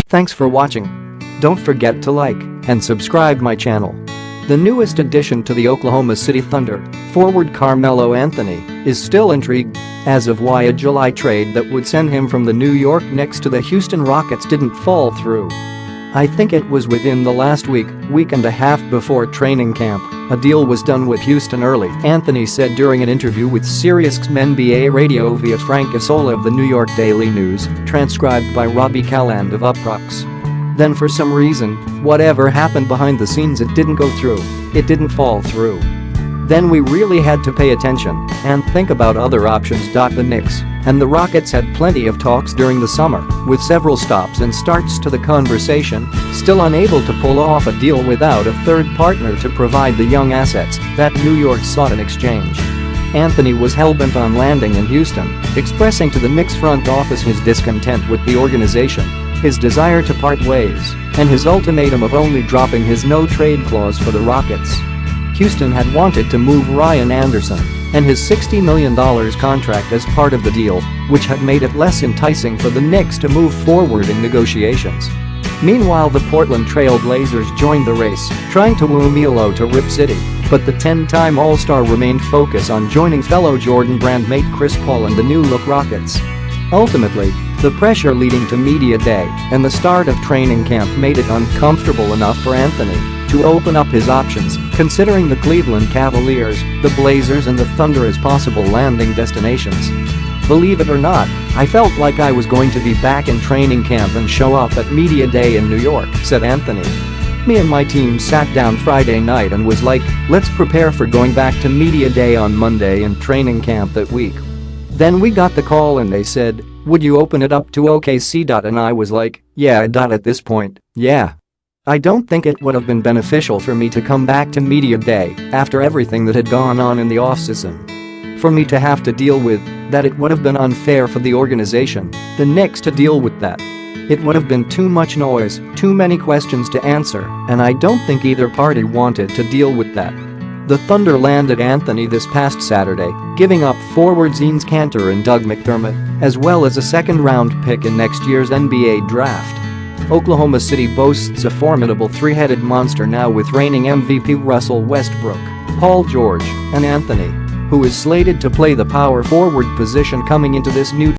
Thanks for watching. Don't forget to like and subscribe my channel. The newest addition to the Oklahoma City Thunder, forward Carmelo Anthony, is still intrigued as of why a July trade that would send him from the New York Knicks to the Houston Rockets didn't fall through. I think it was within the last week and a half before training camp, a deal was done with Houston early, Anthony said during an interview with SiriusXM NBA Radio via Frank Isola of the New York Daily News, transcribed by Robbie Calland of Uproxx. Then for some reason, whatever happened behind the scenes, it didn't go through. It didn't fall through. Then we really had to pay attention and think about other options. The Knicks and the Rockets had plenty of talks during the summer, with several stops and starts to the conversation, still unable to pull off a deal without a third partner to provide the young assets that New York sought in exchange. Anthony was hell-bent on landing in Houston, expressing to the Knicks front office his discontent with the organization, his desire to part ways, and his ultimatum of only dropping his no-trade clause for the Rockets. Houston had wanted to move Ryan Anderson and his $60 million contract as part of the deal, which had made it less enticing for the Knicks to move forward in negotiations. Meanwhile, the Portland Trail Blazers joined the race, trying to woo Melo to Rip City, but the 10-time All-Star remained focused on joining fellow Jordan Brand mate Chris Paul and the new-look Rockets. Ultimately, the pressure leading to Media Day and the start of training camp made it uncomfortable enough for Anthony to open up his options, considering the Cleveland Cavaliers, the Blazers and the Thunder as possible landing destinations. Believe it or not, I felt like I was going to be back in training camp and show up at Media Day in New York, said Anthony. Me and my team sat down Friday night and was like, let's prepare for going back to Media Day on Monday and training camp that week. Then we got the call and they said, would you open it up to OKC? And I was like, yeah. At this point, yeah. I don't think it would have been beneficial for me to come back to Media Day after everything that had gone on in the offseason. For me to have to deal with that, it would have been unfair for the organization, the Knicks, to deal with that. It would have been too much noise, too many questions to answer, and I don't think either party wanted to deal with that. The Thunder landed Anthony this past Saturday, giving up forwards Enes Kanter and Doug McDermott, as well as a second-round pick in next year's NBA draft. Oklahoma City boasts a formidable three-headed monster now with reigning MVP Russell Westbrook, Paul George, and Anthony, who is slated to play the power forward position coming into this new